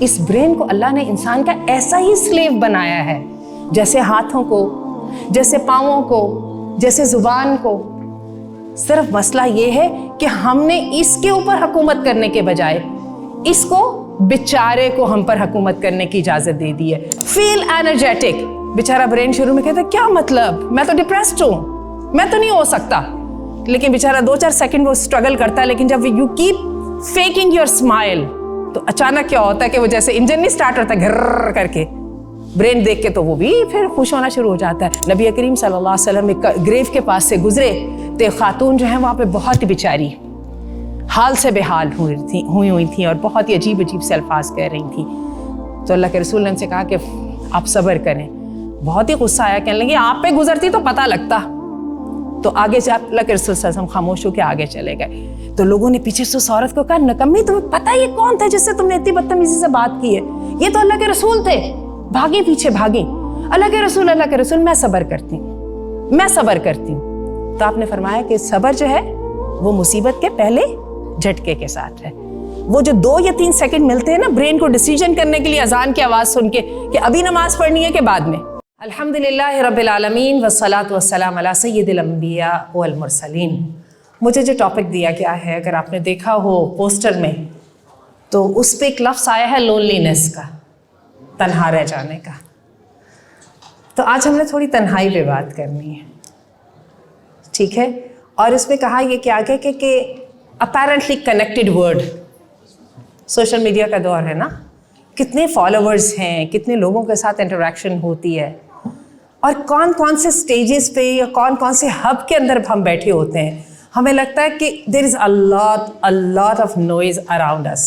اس brain کو اللہ نے انسان کا ایسا ہی سلیو بنایا ہے، جیسے ہاتھوں کو، جیسے پاؤں کو، جیسے زبان کو. صرف مسئلہ یہ ہے کہ ہم نے اس کے اوپر حکومت کرنے کے بجائے اس کو بیچارے کو ہم پر حکومت کرنے کی اجازت دے دی ہے. فیل انرجیٹک. بیچارہ برین شروع میں کہتا ہے کیا مطلب، میں تو ڈپریسڈ ہوں، میں تو نہیں ہو سکتا. لیکن بیچارہ 2-4 سیکنڈ وہ اسٹرگل کرتا ہے. لیکن جب you keep faking your smile تو اچانک کیا ہوتا ہے کہ وہ جیسے انجن نہیں اسٹارٹ ہوتا گھر کر کے، برین دیکھ کے تو وہ بھی پھر خوش ہونا شروع ہو جاتا ہے. نبی کریم صلی اللہ علیہ وسلم ایک گریو کے پاس سے گزرے تو خاتون جو ہیں وہاں پہ بہت بیچاری حال سے بحال ہوئی تھیں اور بہت ہی عجیب سے الفاظ کہہ رہی تھیں. تو اللہ کے رسول نے ان سے کہا کہ آپ صبر کریں. بہت ہی غصہ آیا، کہنے لگے آپ پہ گزرتی تو پتہ لگتا. تو آگے سے اللہ کے رسول صلی اللہ علیہ وسلم خاموش ہو کے آگے چلے گئے. تو لوگوں نے پیچھے سے اس عورت کو کہا نکمی تمہیں پتہ یہ کون تھا جس سے تم نے اتنی بدتمیزی سے بات کی ہے؟ یہ تو اللہ کے رسول تھے. بھاگیں پیچھے بھاگیں. اللہ کے رسول میں صبر کرتی ہوں. تو آپ نے فرمایا کہ صبر جو ہے وہ مصیبت کے پہلے جھٹکے کے ساتھ ہے. وہ جو 2 یا 3 سیکنڈ ملتے ہیں نا برین کو ڈیسیژن کرنے کے لیے اذان کی آواز سن کے کہ ابھی نماز پڑھنی ہے کہ بعد میں. الحمدللہ رب العالمین والصلاة والسلام علی سید الانبیاء والمرسلین. مجھے جو ٹاپک دیا گیا ہے، اگر آپ نے دیکھا ہو پوسٹر میں، تو اس پہ ایک لفظ آیا ہے لونلینس کا، تنہا رہ جانے کا. تو آج ہم نے تھوڑی تنہائی پہ بات کرنی ہے، ٹھیک ہے؟ اور اس میں کہا یہ کیا گیا کہ apparently connected world, social media کا دور ہے نا، کتنے فالوورز ہیں، کتنے لوگوں کے ساتھ انٹریکشن ہوتی ہے، اور کون سے سٹیجز پہ یا کون سے ہب کے اندر ہم بیٹھے ہوتے ہیں. ہمیں لگتا ہے کہ دیر از a lot of noise around us،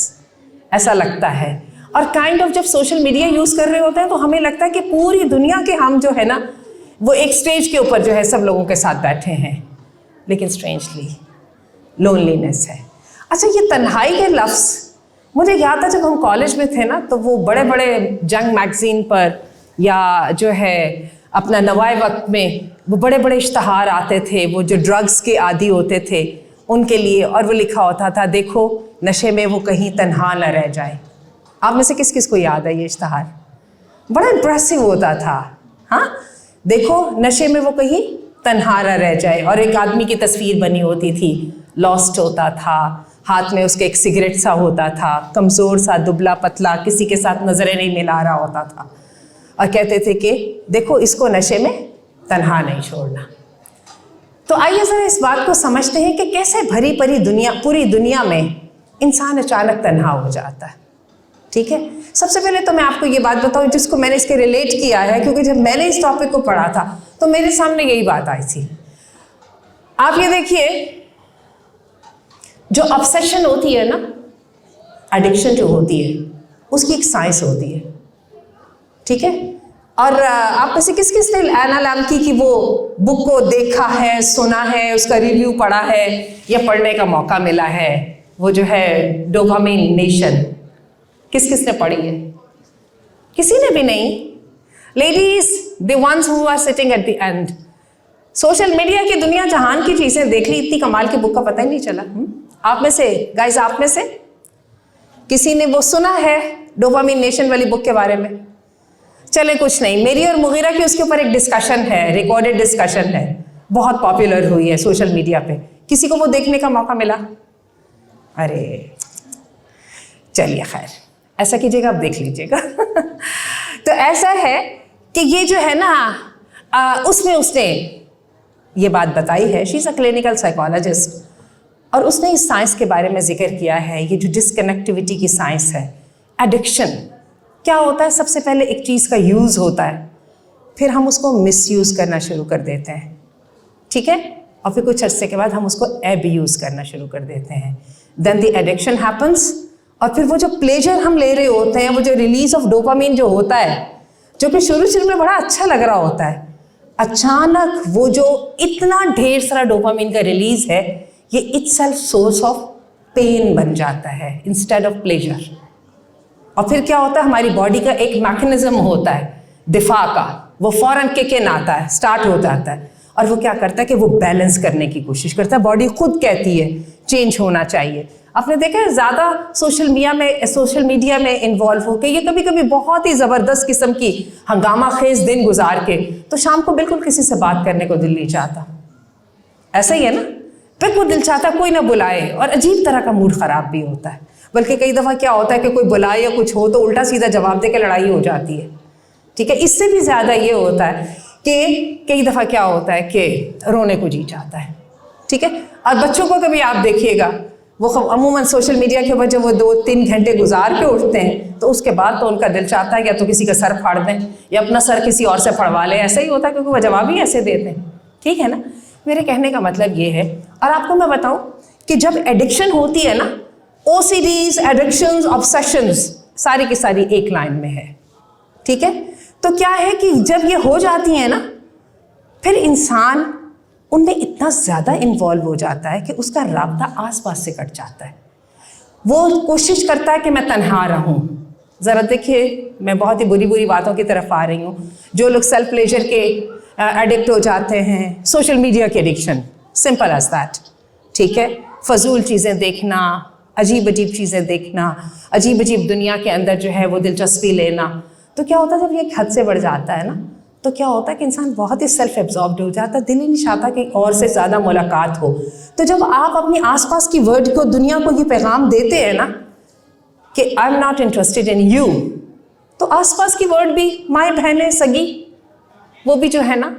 ایسا لگتا ہے. اور کائنڈ آف جب سوشل میڈیا یوز کر رہے ہوتے ہیں تو ہمیں لگتا ہے کہ پوری دنیا کے ہم جو ہے نا وہ ایک سٹیج کے اوپر جو ہے سب لوگوں کے ساتھ بیٹھے ہیں. لیکن اسٹرینجلی لونلینس ہے. اچھا، یہ تنہائی کے لفظ مجھے یاد ہے جب ہم کالج میں تھے نا، تو وہ بڑے بڑے جنگ میگزین پر یا جو ہے اپنا نوائے وقت میں وہ بڑے بڑے اشتہار آتے تھے، وہ جو ڈرگس کے عادی ہوتے تھے ان کے لیے، اور وہ لکھا ہوتا تھا دیکھو نشے میں وہ کہیں تنہا نہ رہ جائے. آپ میں سے کس کس کو یاد ہے یہ اشتہار؟ بڑا امپریسو ہوتا تھا. ہاں، دیکھو نشے میں وہ کہیں تنہا نہ رہ جائے، اور ایک آدمی کی تصویر بنی ہوتی تھی، لاسٹ ہوتا تھا، ہاتھ میں اس کے ایک سگریٹ سا ہوتا تھا، کمزور سا، دبلا پتلا، کسی کے ساتھ نظریں نہیں ملا رہا ہوتا تھا، اور کہتے تھے کہ دیکھو اس کو نشے میں تنہا نہیں چھوڑنا. تو آئیے ذرا اس بات کو سمجھتے ہیں کہ کیسے بھری پوری دنیا میں انسان اچانک تنہا ہو جاتا ہے. ٹھیک ہے، سب سے پہلے تو میں آپ کو یہ بات بتاؤں جس کو میں نے اس کے ریلیٹ کیا ہے، کیونکہ جب میں نے اس ٹاپک کو پڑھا تھا تو میرے سامنے یہی بات آئی تھی. آپ یہ دیکھیے، جو obsession ہوتی ہے نا، ایڈکشن جو ہوتی ہے، اس کی ایک سائنس ہوتی ہے. ٹھیک ہے، اور آپ میں سے کس نے اینا لامکی کی وہ بک کو دیکھا ہے، سنا ہے، اس کا ریویو پڑھا ہے یا پڑھنے کا موقع ملا ہے؟ وہ جو ہے ڈوپامین نیشن، کس نے پڑھی ہے؟ کسی نے بھی نہیں. Ladies, the ones who are sitting at the end. Social media کی دنیا جہان کی چیزیں دیکھ لی، اتنی کمال کی بک کا پتہ ہی نہیں چلا. آپ میں سے گائز، آپ میں سے کسی نے وہ سنا ہے ڈوپامین نیشن والی بک کے بارے میں؟ چلے کچھ نہیں، میری اور مغیرہ کی اس کے اوپر ایک ڈسکشن ہے، ریکارڈڈ ڈسکشن ہے، بہت پاپولر ہوئی ہے سوشل میڈیا پہ. کسی کو وہ دیکھنے کا موقع ملا؟ ارے چلیے خیر، ایسا کیجیے گا، آپ دیکھ لیجیے گا. تو ایسا ہے کہ یہ جو ہے نا، اس نے یہ بات بتائی ہے، شی از اے کلینکل سائیکالوجسٹ، اور اس نے اس سائنس کے بارے میں ذکر کیا ہے، یہ جو ڈسکنیکٹیوٹی کی سائنس ہے. ایڈکشن کیا ہوتا ہے؟ سب سے پہلے ایک چیز کا یوز ہوتا ہے، پھر ہم اس کو مس یوز کرنا شروع کر دیتے ہیں. ٹھیک ہے، اور پھر کچھ عرصے کے بعد ہم اس کو ایب یوز کرنا شروع کر دیتے ہیں. دین دی ایڈکشن ہیپنس، اور پھر وہ جو پلیجر ہم لے رہے ہوتے ہیں، وہ جو ریلیز آف ڈوپامین جو ہوتا ہے، جو کہ شروع میں بڑا اچھا لگ رہا ہوتا ہے، اچانک وہ جو اتنا ڈھیر سارا ڈوپامین کا ریلیز ہے، یہ it self source of pain بن جاتا ہے انسٹیڈ آف پلیجر. اور پھر کیا ہوتا ہے، ہماری باڈی کا ایک میکنزم ہوتا ہے دفاع کا، وہ فوراً کک ان آتا ہے، اسٹارٹ ہو جاتا ہے، اور وہ کیا کرتا ہے کہ وہ بیلنس کرنے کی کوشش کرتا ہے. باڈی خود کہتی ہے چینج ہونا چاہیے. آپ نے دیکھا ہے زیادہ سوشل میڈیا میں انوالو ہو کے، یہ کبھی کبھی بہت ہی زبردست قسم کی ہنگامہ خیز دن گزار کے تو شام کو بالکل کسی سے بات کرنے کو دل نہیں چاہتا. ایسا ہی ہے نا، بالکل دل چاہتا کوئی نہ بلائے، اور عجیب طرح کا موڈ خراب بھی ہوتا ہے. بلکہ کئی دفعہ کیا ہوتا ہے کہ کوئی بلائے یا کچھ ہو تو الٹا سیدھا جواب دے کے لڑائی ہو جاتی ہے. ٹھیک ہے، اس سے بھی زیادہ یہ ہوتا ہے کہ کئی دفعہ کیا ہوتا ہے کہ رونے کو جی چاہتا ہے. ٹھیک ہے، اور بچوں کو کبھی آپ دیکھیے گا، وہ عموماً سوشل میڈیا کے وجہ وہ 2-3 گھنٹے گزار کے اٹھتے ہیں تو اس کے بعد تو ان کا دل چاہتا ہے یا تو کسی کا سر پھاڑ دیں یا اپنا سر کسی اور سے پھڑوا لیں. ایسا ہی ہوتا ہے کیونکہ وہ جواب ہی ایسے دیتے ہیں. ٹھیک ہے نا، میرے کہنے کا مطلب یہ ہے. اور آپ کو میں بتاؤں کہ جب ایڈکشن ہوتی ہے نا، OCDs، ایڈکشنز، آبسیشنز، ساری کی ساری ایک لائن میں ہے. ٹھیک ہے، تو کیا ہے کہ جب یہ ہو جاتی ہیں نا، پھر انسان ان میں اتنا زیادہ انوالو ہو جاتا ہے کہ اس کا رابطہ آس پاس سے کٹ جاتا ہے. وہ کوشش کرتا ہے کہ میں تنہا رہوں. ذرا دیکھیے، میں بہت ہی بری باتوں کی طرف آ رہی ہوں. جو لوگ سیلف پلیجر کے ایڈکٹ ہو جاتے ہیں، سوشل میڈیا کے ایڈکشن، سمپل ایز دیٹ. ٹھیک ہے، فضول چیزیں دیکھنا، عجیب چیزیں دیکھنا، عجیب دنیا کے اندر جو ہے وہ دلچسپی لینا. تو کیا ہوتا ہے جب یہ ایک حد سے بڑھ جاتا ہے نا، تو کیا ہوتا ہے کہ انسان بہت ہی سیلف ایبزاربڈ ہو جاتا ہے، دل ہی نہیں چاہتا کہ اور سے زیادہ ملاقات ہو. تو جب آپ اپنی آس پاس کی ورلڈ کو، دنیا کو یہ پیغام دیتے ہیں نا کہ I am not interested in you, تو آس پاس کی ورلڈ بھی، مائیں بہنیں سگی، وہ بھی جو ہے نا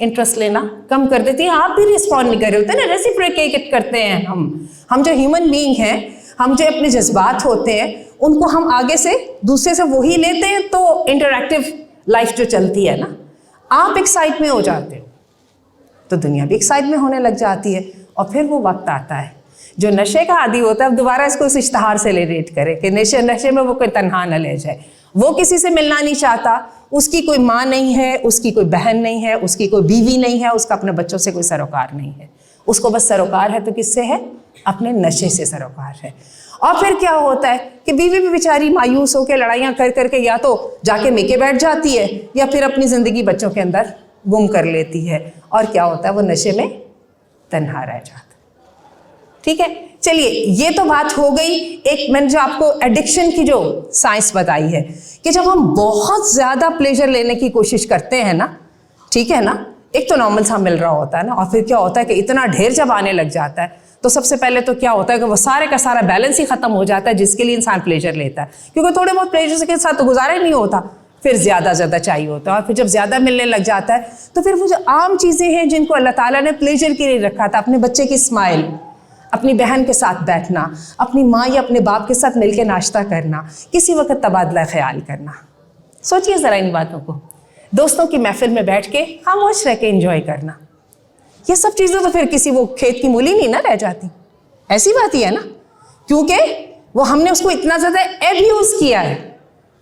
انٹرسٹ لینا کم کر دیتی ہیں. آپ بھی رسپونڈ نہیں کر رہے ہوتے نا، ریسیپریکیٹ کرتے ہیں ہم جو ہیومن بینگ ہیں، ہم جو اپنے جذبات ہوتے ہیں ان کو ہم آگے سے دوسرے سے وہی لیتے ہیں. تو انٹریکٹیو لائف جو چلتی ہے نا، آپ ایک سائڈ میں ہو جاتے ہو تو دنیا بھی ایک سائڈ میں ہونے لگ جاتی ہے. اور پھر وہ وقت آتا ہے جو نشے کا عادی ہوتا ہے. اب دوبارہ اس کو اس اشتہار سے ریلیٹ کرے کہ نشے میں وہ کوئی تنہا نہ لے جائے. وہ کسی سے ملنا نہیں چاہتا، اس کی کوئی ماں نہیں ہے، اس کی کوئی بہن نہیں ہے، اس کی کوئی بیوی نہیں ہے، اس کا اپنے بچوں سے کوئی سروکار نہیں ہے. اس کو بس سروکار ہے تو کس سے ہے؟ اپنے نشے سے سروکار ہے. اور پھر کیا ہوتا ہے کہ بیوی بھی بیچاری مایوس ہو کے لڑائیاں کر کے یا تو جا کے میکے بیٹھ جاتی ہے یا پھر اپنی زندگی بچوں کے اندر گم کر لیتی ہے. اور کیا ہوتا ہے؟ وہ نشے میں تنہا رہ جاتا ہے. ٹھیک ہے، چلیے یہ تو بات ہو گئی. ایک میں نے جو آپ کو ایڈکشن کی جو سائنس بتائی ہے کہ جب ہم بہت زیادہ پلیجر لینے کی کوشش کرتے ہیں نا، ٹھیک ہے نا، ایک تو نارمل سا مل رہا ہوتا ہے نا، اور پھر کیا ہوتا ہے کہ اتنا ڈھیر جب آنے لگ جاتا ہے تو سب سے پہلے تو کیا ہوتا ہے کہ وہ سارے کا سارا بیلنس ہی ختم ہو جاتا ہے جس کے لیے انسان پلیجر لیتا ہے. کیونکہ تھوڑے بہت پلیجر کے ساتھ تو گزارا ہی نہیں ہوتا، پھر زیادہ چاہیے ہوتا ہے. اور پھر جب زیادہ ملنے لگ جاتا ہے تو پھر وہ جو عام چیزیں ہیں جن کو اللہ تعالیٰ نے پلیجر کے لیے رکھا تھا، اپنے بچے کی اسمائل، اپنی بہن کے ساتھ بیٹھنا، اپنی ماں یا اپنے باپ کے ساتھ مل کے ناشتہ کرنا، کسی وقت تبادلہ خیال کرنا. سوچئے ذرا ان باتوں کو. دوستوں کی محفل میں بیٹھ کے خاموش رہ کے انجوائے کرنا، یہ سب چیزیں تو پھر کسی وہ کھیت کی مولی نہیں نہ رہ جاتی. ایسی بات ہی ہے نا، کیونکہ وہ ہم نے اس کو اتنا زیادہ ایبیوز کیا ہے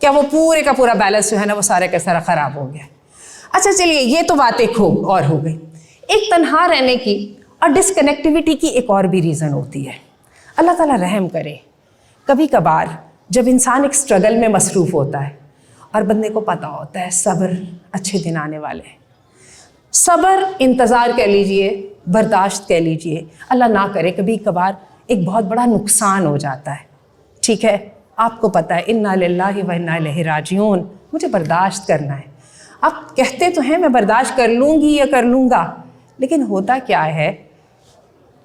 کیا وہ پورے کا پورا بیلنس جو ہے نا وہ سارے کا سارا خراب ہو گیا. اچھا چلیے، یہ تو بات ایک اور ہو گئی. ایک تنہا رہنے کی اور ڈسکنیکٹیوٹی کی ایک اور بھی ریزن ہوتی ہے. اللہ تعالیٰ رحم کرے، کبھی کبھار جب انسان ایک اسٹرگل میں مصروف ہوتا ہے اور بندے کو پتہ ہوتا ہے صبر، اچھے دن آنے والے ہیں، صبر، انتظار کہہ لیجئے، برداشت کہہ لیجئے، اللہ نہ کرے کبھی کبھار ایک بہت بڑا نقصان ہو جاتا ہے. ٹھیک ہے، آپ کو پتہ ہے انا للہ و انا الیہ راجعون، مجھے برداشت کرنا ہے. آپ کہتے تو ہیں میں برداشت کر لوں گی یا کر لوں گا، لیکن ہوتا کیا ہے،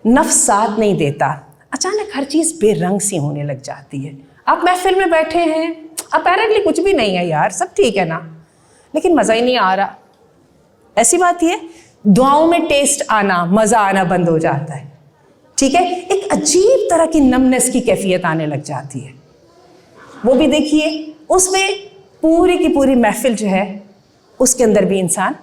نفس ساتھ نہیں دیتا. اچانک ہر چیز بے رنگ سی ہونے لگ جاتی ہے. آپ محفل میں بیٹھے ہیں، اپیرنٹلی کچھ بھی نہیں ہے یار، سب ٹھیک ہے نا، لیکن مزہ ہی نہیں آ رہا. ایسی بات ہی ہے، دعاؤں میں ٹیسٹ آنا، مزہ آنا بند ہو جاتا ہے. ٹھیک ہے، ایک عجیب طرح کی نمنس کی کیفیت آنے لگ جاتی ہے. وہ بھی دیکھیے اس میں پوری کی پوری محفل جو ہے اس کے اندر بھی انسان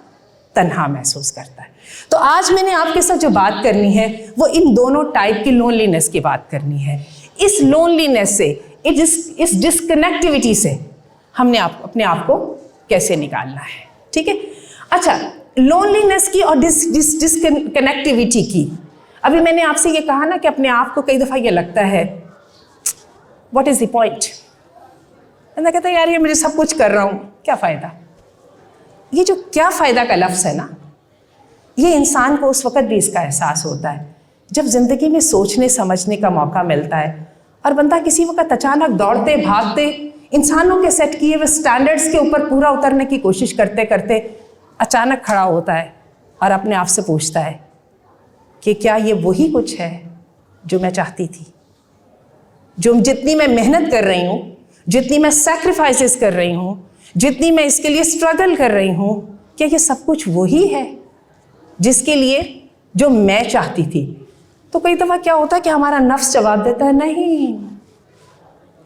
تنہا محسوس کرتا ہے. تو آج میں نے آپ کے ساتھ جو بات کرنی ہے وہ ان دونوں ٹائپ کی لونلینس کی بات کرنی ہے. اس لونلینس سے، اس ڈسکنیکٹیوٹی سے ہم نے اپنے آپ کو کیسے نکالنا ہے. ٹھیک ہے، اچھا، لونلینس کی اور ڈسکنیکٹیوٹی کی. ابھی میں نے آپ سے یہ کہا نا کہ اپنے آپ کو کئی دفعہ یہ لگتا ہے واٹ از دی پوائنٹ. بندہ کہتا ہے یار یہ مجھے سب کچھ کر رہا ہوں، کیا فائدہ. یہ جو کیا فائدہ کا لفظ ہے نا، یہ انسان کو اس وقت بھی اس کا احساس ہوتا ہے जब ज़िंदगी में सोचने समझने का मौका मिलता है और बंदा किसी वक्त अचानक दौड़ते भागते इंसानों के सेट किए हुए स्टैंडर्ड्स के ऊपर पूरा उतरने की कोशिश करते करते अचानक खड़ा होता है और अपने आप से पूछता है कि क्या ये वही कुछ है जो मैं चाहती थी, जो जितनी मैं मेहनत कर रही हूँ, जितनी मैं सैक्रिफाइसेस कर रही हूँ, जितनी मैं इसके लिए स्ट्रगल कर रही हूँ, क्या ये सब कुछ वही है जिसके लिए जो मैं चाहती थी? तो कई दफ़ा क्या होता है कि हमारा नफ्स जवाब देता है, नहीं,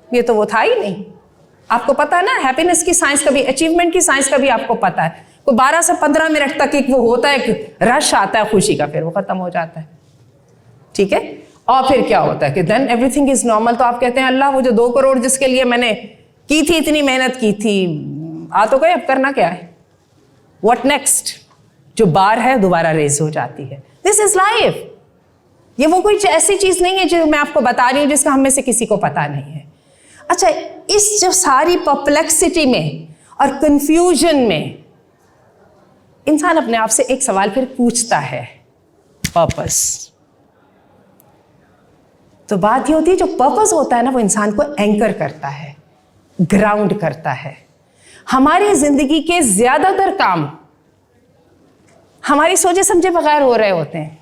ये तो वो था ही नहीं। आपको पता है ना, हैप्पीनेस की साइंस का भी, अचीवमेंट की साइंस का भी आपको पता है। कोई 12 से 15 मिनट तक एक वो होता है, रश आता है खुशी का, फिर वो खत्म हो जाता है, ठीक है। और फिर क्या होता है कि देन एवरीथिंग इज नॉर्मल। तो आप कहते हैं अल्लाह, वो जो 2 करोड़ जिसके लिए मैंने की थी, इतनी मेहनत की थी, आ तो गए, अब करना क्या है? What next? जो बार है दोबारा रेज हो जाती है। This is life. ये वो कोई ऐसी चीज नहीं है जो मैं आपको बता रही हूँ जिसका हम में से किसी को पता नहीं है। अच्छा, इस जो सारी परप्लेक्सिटी में और कंफ्यूजन में इंसान अपने आप से एक सवाल फिर पूछता है, पर्पस। तो बात ये होती है, जो पर्पस होता है ना, वो इंसान को एंकर करता है, ग्राउंड करता है। हमारी जिंदगी के ज्यादातर काम हमारी सोचे समझे बगैर हो रहे होते हैं,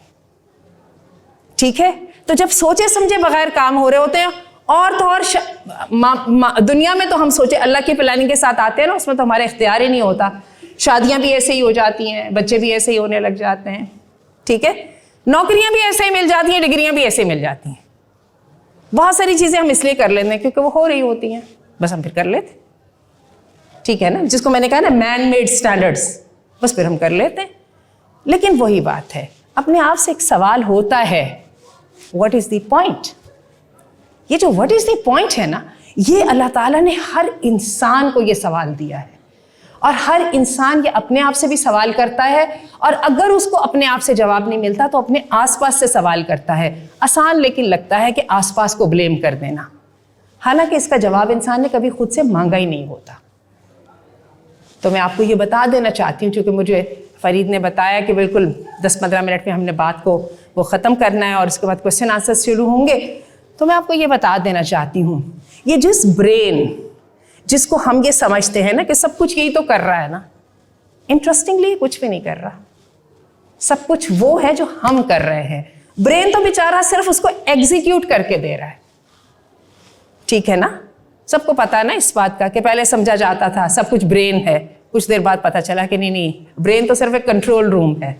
ठीक है। तो जब सोचे समझे बगैर काम हो रहे होते हैं, और तो और दुनिया में तो हम सोचे अल्लाह की प्लानिंग के साथ आते हैं ना, उसमें तो हमारा इख्तियार ही नहीं होता। शादियां भी ऐसे ही हो जाती हैं, बच्चे भी ऐसे ही होने लग जाते हैं, ठीक है। नौकरियां भी ऐसे ही मिल जाती हैं, डिग्रियां भी ऐसे ही मिल जाती हैं। बहुत सारी चीजें हम इसलिए कर लेते हैं क्योंकि वो हो रही होती हैं, बस हम फिर कर लेते, ठीक है ना। जिसको मैंने कहा ना, मैन मेड स्टैंडर्ड्स, बस फिर हम कर लेते हैं। लेकिन वही बात है, अपने आप से एक सवाल होता है, व्हाट इज द पॉइंट? ये जो व्हाट इज द पॉइंट है ना, ये अल्लाह ताला ने हर इंसान को ये सवाल दिया है, और हर इंसान ये अपने आप से भी सवाल करता है, और अगर उसको अपने आप से जवाब नहीं मिलता तो अपने आसपास से सवाल करता है। आसान लेकिन लगता है कि आसपास को ब्लेम कर देना, हालांकि इसका जवाब इंसान ने कभी खुद से मांगा ही नहीं होता। तो मैं आपको ये बता देना चाहती हूँ, क्योंकि मुझे फरीद ने बताया कि बिल्कुल 10-15 मिनट में हमने बात को वो ख़त्म करना है और उसके बाद क्वेश्चन आंसर शुरू होंगे। तो मैं आपको ये बता देना चाहती हूँ, ये जिस ब्रेन जिसको हम ये समझते हैं ना कि सब कुछ यही तो कर रहा है ना, इंटरेस्टिंगली कुछ भी नहीं कर रहा। सब कुछ वो है जो हम कर रहे हैं। ब्रेन तो बेचारा सिर्फ उसको एग्जीक्यूट करके दे रहा है, ठीक है ना। सबको पता है ना इस बात का कि पहले समझा जाता था सब कुछ ब्रेन है, कुछ देर बाद पता चला कि नहीं, ब्रेन तो सिर्फ एक कंट्रोल रूम है।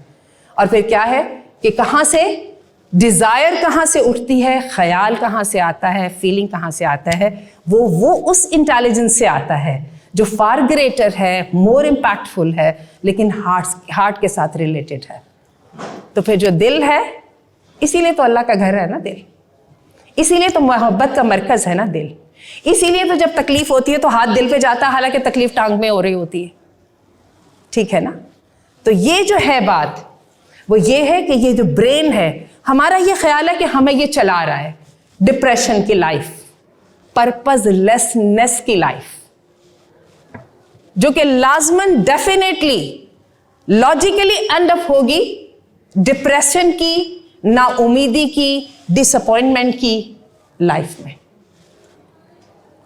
और फिर क्या है कि कहाँ से डिजायर कहाँ से उठती है, ख्याल कहाँ से आता है, फीलिंग कहाँ से आता है, वो उस इंटेलिजेंस से आता है जो फार ग्रेटर है, मोर इम्पैक्टफुल है, लेकिन हार्ट के साथ रिलेटेड है। तो फिर जो दिल है, इसीलिए तो अल्लाह का घर है ना दिल, इसीलिए तो मोहब्बत का मरकज है ना दिल, इसीलिए तो जब तकलीफ होती है तो हाथ दिल पे जाता है, हालांकि तकलीफ टांग में हो रही होती है, ठीक है ना। तो ये जो है बात, वो ये है कि ये जो ब्रेन है हमारा, ये ख्याल है कि हमें ये चला रहा है डिप्रेशन की लाइफ, पर्पसलेसनेस की लाइफ, जो कि लाजमन डेफिनेटली लॉजिकली एंड अप होगी डिप्रेशन की, नाउमीदी की, डिसअपॉइंटमेंट की लाइफ में।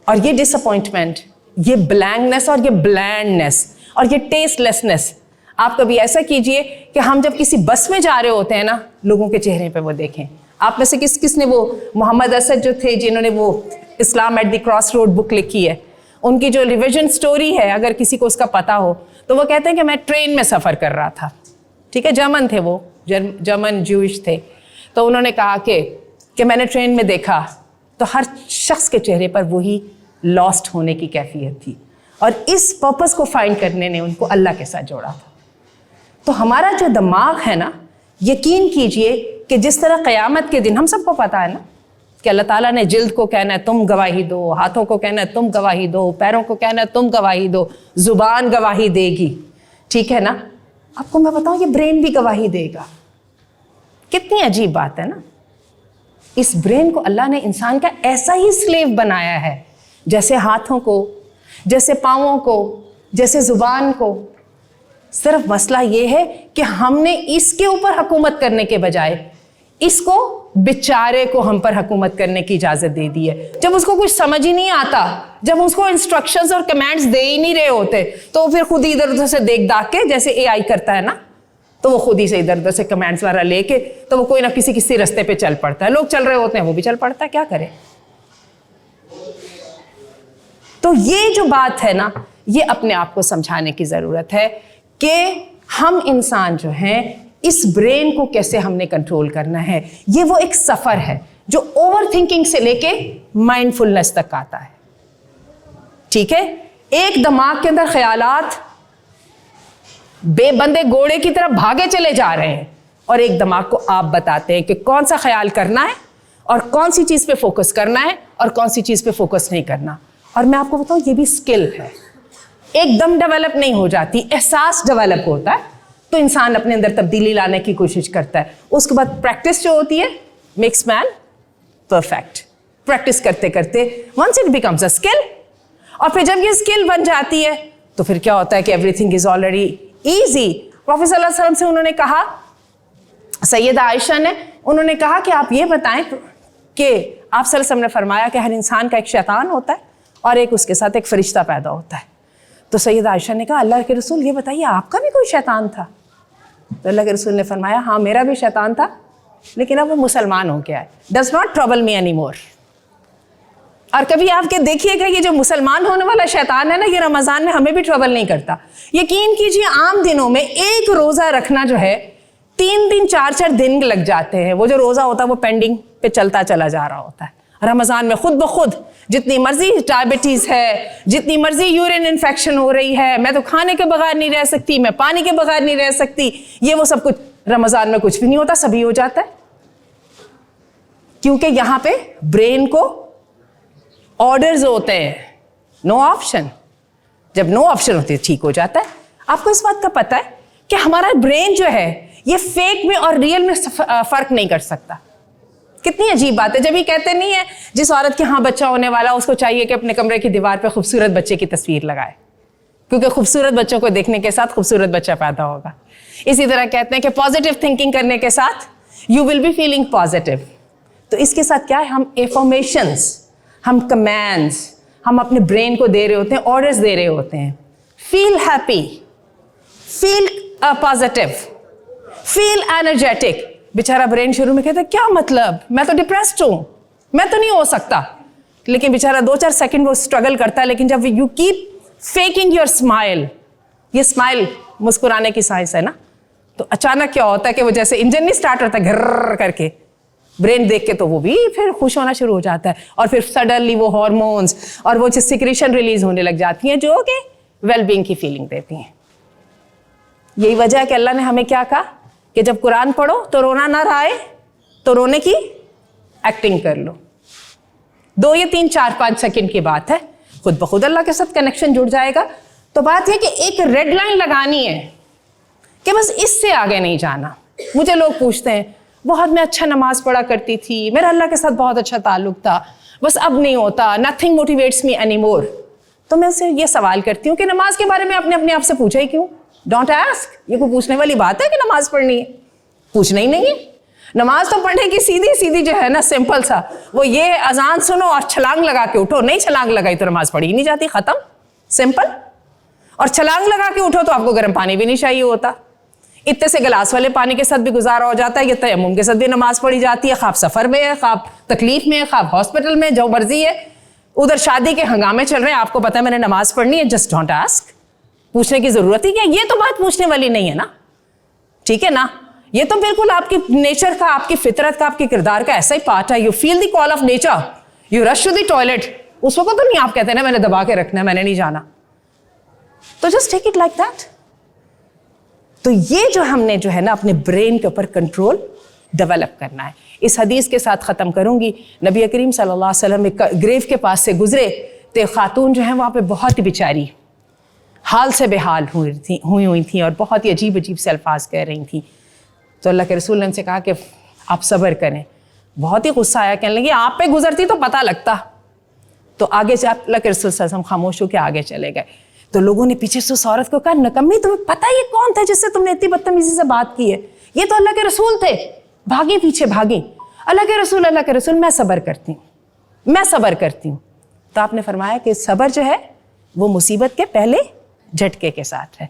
और ये डिसअपॉइंटमेंट, ये ब्लैंकनेस और ये ब्लैंडनेस और ये टेस्टलेसनेस, आप कभी ऐसा कीजिए कि हम जब किसी बस में जा रहे होते हैं ना, लोगों के चेहरे पे वो देखें। आप में से किसने वो मोहम्मद असद जो थे, जिन्होंने वो Islam at the crossroad book लिखी है, उनकी जो रिविजन स्टोरी है, अगर किसी को उसका पता हो तो वो कहते हैं कि मैं ट्रेन में सफ़र कर रहा था, ठीक है, जर्मन थे वो, जर्मन ज्यूइश थे। तो उन्होंने कहा कि मैंने ट्रेन में देखा तो हर शख्स के चेहरे पर वही लॉस्ट होने की कैफियत थी, और इस पर्पस को फाइंड करने ने उनको अल्लाह के साथ जोड़ा था। तो हमारा जो दिमाग है ना, यकीन कीजिए कि जिस तरह क़यामत के दिन, हम सबको पता है ना कि अल्लाह ताला ने जिल्द को कहना है तुम गवाही दो, हाथों को कहना है तुम गवाही दो, पैरों को कहना है तुम गवाही दो, ज़ुबान गवाही देगी, ठीक है ना। आपको मैं बताऊं, ये ब्रेन भी गवाही देगा। कितनी अजीब बात है ना। इस ब्रेन को अल्लाह ने इंसान का ऐसा ही स्लेव बनाया है, जैसे हाथों को, जैसे पाँवों को, जैसे ज़ुबान को। सिर्फ मसला ये है कि हमने इसके ऊपर हुकूमत करने के बजाय इसको बेचारे को हम पर हुकूमत करने की इजाजत दे दी है। जब उसको कुछ समझ ही नहीं आता, जब उसको इंस्ट्रक्शंस और कमांड्स दे ही नहीं रहे होते, तो फिर खुद ही इधर उधर से देख दाख के, जैसे एआई करता है ना, तो वो खुद ही से इधर उधर से कमांड्स वगैरह लेके तो वो कोई ना किसी रास्ते पे चल पड़ता है। लोग चल रहे होते हैं, वो भी चल पड़ता है, क्या करे। तो ये जो बात है ना, ये अपने आप को समझाने की जरूरत है कि हम इंसान जो हैं, इस ब्रेन को कैसे हमने कंट्रोल करना है। ये वो एक सफर है जो ओवर थिंकिंग से लेके माइंडफुलनेस तक आता है। ठीक है, एक दिमाग के अंदर ख्यालात बेबंदे घोड़े की तरह भागे चले जा रहे हैं, और एक दिमाग को आप बताते हैं कि कौन सा ख्याल करना है और कौन सी चीज पे फोकस करना है और कौन सी चीज पे फोकस नहीं करना। और मैं आपको बताऊं, ये भी स्किल है, एकदम डेवलप नहीं हो जाती, एहसास डेवलप होता है, तो इंसान अपने अंदर तब्दीली लाने की कोशिश करता है। उसके बाद प्रैक्टिस जो होती है, मेक्स मैन परफेक्ट। प्रैक्टिस करते करते once it becomes a skill, और फिर जब ये स्किल बन जाती है तो फिर क्या होता है कि everything is already easy. Prophet सल्लल्लाहु अलैहि वसल्लम से उन्होंने कहा, सैयदा आयशा ने, उन्होंने कहा कि आप ये बताएं कि आप सल्लल्लाहु अलैहि वसल्लम ने फरमाया कि हर इंसान का एक शैतान होता है और एक उसके साथ एक फरिश्ता पैदा होता है। तो सैयदा आयशा ने कहा, अल्लाह के रसूल ये बताइए, आपका भी कोई शैतान था? तो अल्लाह के रसूल ने फरमाया, हाँ मेरा भी शैतान था, लेकिन अब वो मुसलमान हो गया है। Does not trouble me any more. और कभी आपके देखिएगा, ये जो मुसलमान होने वाला शैतान है ना, ये रमज़ान में हमें भी ट्रबल नहीं करता। यकीन कीजिए, आम दिनों में एक रोज़ा रखना जो है 3 4 दिन लग जाते हैं। वो जो रोज़ा होता है वो पेंडिंग पे चलता चला जा रहा होता है। रमज़ान में खुद ब खुद जितनी मर्जी डायबिटीज़ है, जितनी मर्जी यूरिन इन्फेक्शन हो रही है, मैं तो खाने के बगैर नहीं रह सकती, मैं पानी के बगैर नहीं रह सकती, ये वो सब कुछ रमज़ान में कुछ भी नहीं होता, सभी हो जाता है। क्योंकि यहाँ पे ब्रेन को ऑर्डर्स होते हैं, नो ऑप्शन। जब नो ऑप्शन होती है, ठीक हो जाता है। आपको इस बात का पता है कि हमारा ब्रेन जो है, ये फेक में और रियल में फर्क नहीं कर सकता। कितनी अजीब बात है। जब ये कहते नहीं है, जिस औरत के यहाँ बच्चा होने वाला, उसको चाहिए कि अपने कमरे की दीवार पे खूबसूरत बच्चे की तस्वीर लगाए, क्योंकि खूबसूरत बच्चों को देखने के साथ खूबसूरत बच्चा पैदा होगा। इसी तरह कहते हैं कि पॉजिटिव थिंकिंग करने के साथ you will be feeling positive. तो इसके साथ क्या है, हम एफर्मेशंस, हम कमांड्स, हम अपने ब्रेन को दे रहे होते हैं, ऑर्डर्स दे रहे होते हैं। Feel happy, feel positive, feel energetic. बेचारा ब्रेन शुरू में कहता है, क्या मतलब, मैं तो डिप्रेस्ड हूं, मैं तो नहीं हो सकता। लेकिन बेचारा 2 4 सेकंड वो स्ट्रगल करता है। लेकिन जब you keep faking your smile, ये स्माइल मुस्कुराने की साइंस है ना, तो अचानक क्या होता है कि वो जैसे इंजन नहीं स्टार्ट होता घर्र करके, ब्रेन देख के तो वो भी फिर खुश होना शुरू हो जाता है, और फिर सडनली वो हार्मोन्स और वो सिक्रीशन रिलीज होने लग जाती हैं, जो कि वेलबींग की फीलिंग देती हैं। यही वजह है कि अल्लाह ने हमें क्या कहा कि जब कुरान पढ़ो तो रोना ना आए, तो रोने की एक्टिंग कर लो। 2 या 3 4 5 सेकंड की बात है, खुद ब खुद अल्लाह के साथ कनेक्शन जुड़ जाएगा। तो बात है कि एक रेड लाइन लगानी है कि बस इससे आगे नहीं जाना। मुझे लोग पूछते हैं, बहुत मैं अच्छा नमाज पढ़ा करती थी, मेरा अल्लाह के साथ बहुत अच्छा ताल्लुक था, बस अब नहीं होता, nothing motivates me any more. तो मैं उससे ये सवाल करती हूँ कि नमाज के बारे में आपने अपने आप से पूछा ही क्यों? Don't ask. ये कोई पूछने वाली बात है कि नमाज पढ़नी है? पूछना ही नहीं है। नमाज तो पढ़ने की सीधी सीधी जो है ना, सिंपल सा, वो ये अजान सुनो और छलांग लगा के उठो। नहीं छलांग लगाई तो नमाज पढ़ी ही नहीं जाती, खत्म, सिंपल। और छलांग लगा के उठो तो आपको गर्म पानी भी नहीं चाहिए होता, इतने से गिलास वाले पानी के साथ भी गुजारा हो जाता है। ये तयम्मुम के साथ भी नमाज पढ़ी जाती है, खाब सफर में है, खाब तकलीफ में है, खाब हॉस्पिटल में, जो मर्जी है। उधर शादी के हंगामे चल रहे हैं, आपको पता है मैंने नमाज पढ़नी है, जस्ट डोंट आस्क। पूछने की जरूरत ही क्या? ये तो बात पूछने वाली नहीं है ना, ठीक है ना। ये तो बिल्कुल आपकी नेचर का, आपकी फितरत का, आपके किरदार का ऐसा ही पार्ट है। You feel the call of nature, you rush to the toilet. उस वक्त तो नहीं आप कहते ना मैंने दबा के रखना है, मैंने नहीं जाना, तो just take it like that. तो ये जो हमने जो है ना अपने ब्रेन के ऊपर कंट्रोल डेवलप करना है। इस हदीस के साथ ख़त्म करूंगी। नबी करीम सल्लल्लाहु अलैहि वसल्लम एक ग्रेव के पास से गुजरे तो खातून जो है वहाँ पे बहुत ही बेचारी हाल से बेहाल हुई थी और बहुत ही अजीब अजीब से अल्फाज कह रही थी। तो अल्लाह के रसूल ने उनसे कहा कि आप सब्र करें। बहुत ही गुस्सा आया, कहने लगी आप पे गुजरती तो पता लगता। तो आगे से अल्लाह के रसूल सल्लल्लाहु अलैहि वसल्लम खामोश होकर आगे चले गए। तो लोगों ने पीछे से उस औरत को कहा, नकम्मी तुम्हें पता ये कौन था जिससे तुमने इतनी बदतमीजी से बात की है? ये तो अल्लाह के रसूल थे, भागी पीछे भागी, अल्लाह के रसूल मैं सब्र करती हूँ, मैं सब्र करती हूँ। तो आपने फरमाया कि सब्र जो है वो मुसीबत के पहले झटके के साथ है।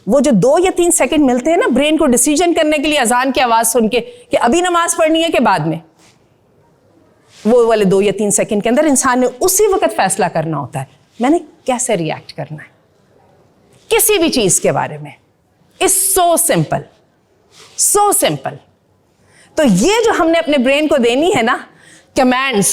वो जो 2 या 3 सेकंड मिलते हैं ना ब्रेन को डिसीजन करने के लिए अजान की आवाज़ सुन के कि अभी नमाज पढ़नी है कि बाद में, वो वाले 2 या 3 सेकंड के अंदर इंसान ने उसी वक्त फैसला करना होता है मैंने कैसे रिएक्ट करना है किसी भी चीज़ के बारे में। It's so simple, so simple. तो ये जो हमने अपने ब्रेन को देनी है ना कमांड्स,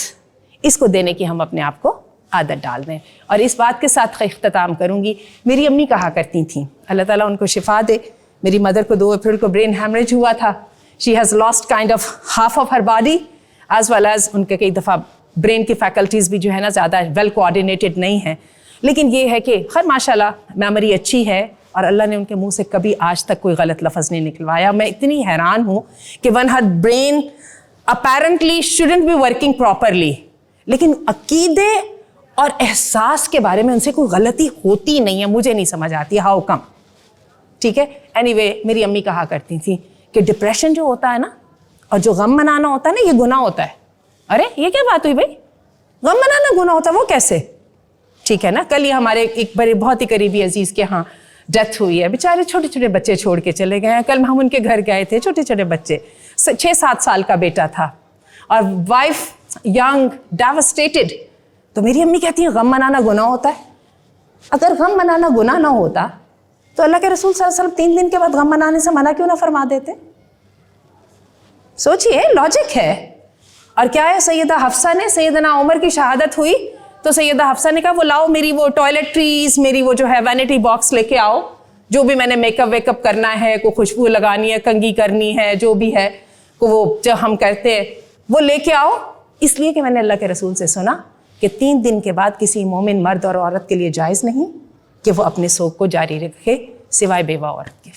इसको देने की हम अपने आप को आदत डाल दें। और इस बात के साथ इख्तिताम करूंगी, मेरी अम्मी कहा करती थी, अल्लाह ताला उनको शिफा दे, मेरी मदर को 2 अप्रैल को ब्रेन हैमरेज हुआ था। She has lost kind of half of her body as well as उनके कई दफ़ा ब्रेन की फैकल्टीज़ भी जो है ना ज़्यादा वेल कोऑर्डिनेटेड नहीं हैं। लेकिन ये है कि खैर माशाल्लाह मेमोरी अच्छी है और अल्लाह ने उनके मुंह से कभी आज तक कोई गलत लफ्ज़ नहीं निकलवाया। मैं इतनी हैरान हूँ कि one her brain apparently shouldn't be working properly, लेकिन अकीदे और एहसास के बारे में उनसे कोई गलती होती नहीं है। मुझे नहीं समझ आती हाउ कम। ठीक है, एनीवे मेरी अम्मी कहा करती थी कि डिप्रेशन जो होता है ना और जो गम मनाना होता है ना, ये गुनाह होता है। अरे ये क्या बात हुई भाई, गम मनाना गुनाह होता है, वो कैसे? ठीक है ना, कल ही हमारे एक बड़े बहुत ही करीबी अजीज के यहाँ डेथ हुई है, बेचारे छोटे छोटे बच्चे छोड़ के चले गए हैं। कल हम उनके घर गए थे, छोटे छोटे बच्चे, 6-7 साल का बेटा था और वाइफ यंग, डेवस्टेटेड। तो मेरी अम्मी कहती है गम मनाना गुनाह होता है। अगर गम मनाना गुनाह ना होता तो अल्लाह के रसूल सल्लल्लाहु अलैहि वसल्लम 3 दिन के बाद गम मनाने से मना क्यों ना फरमा देते? सोचिए, लॉजिक है। और क्या है, सैयदा हफ्सा ने, सैयदना उमर की शहादत हुई तो सैयदा हफ्सा ने कहा वो लाओ मेरी वो टॉयलेट्रीज, मेरी वो जो है वैनिटी बॉक्स लेके आओ, जो भी मैंने मेकअप वेकअप करना है, कोई खुशबू लगानी है, कंघी करनी है, जो भी है को वो जो हम करते हैं वो लेके आओ। इसलिए कि मैंने अल्लाह के रसूल से सुना कि 3 दिन के बाद किसी मोमिन मर्द और औरत के लिए जायज़ नहीं कि वो अपने शौक को जारी रखे सिवाय बेवा औरत के।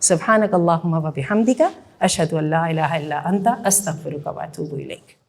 सुब्हानक अल्लाहुम्मा व बिहम्दिका अशहदु अल्ला इलाहा इल्ला अंता अस्तगफिरुका व अतूबु इलैक।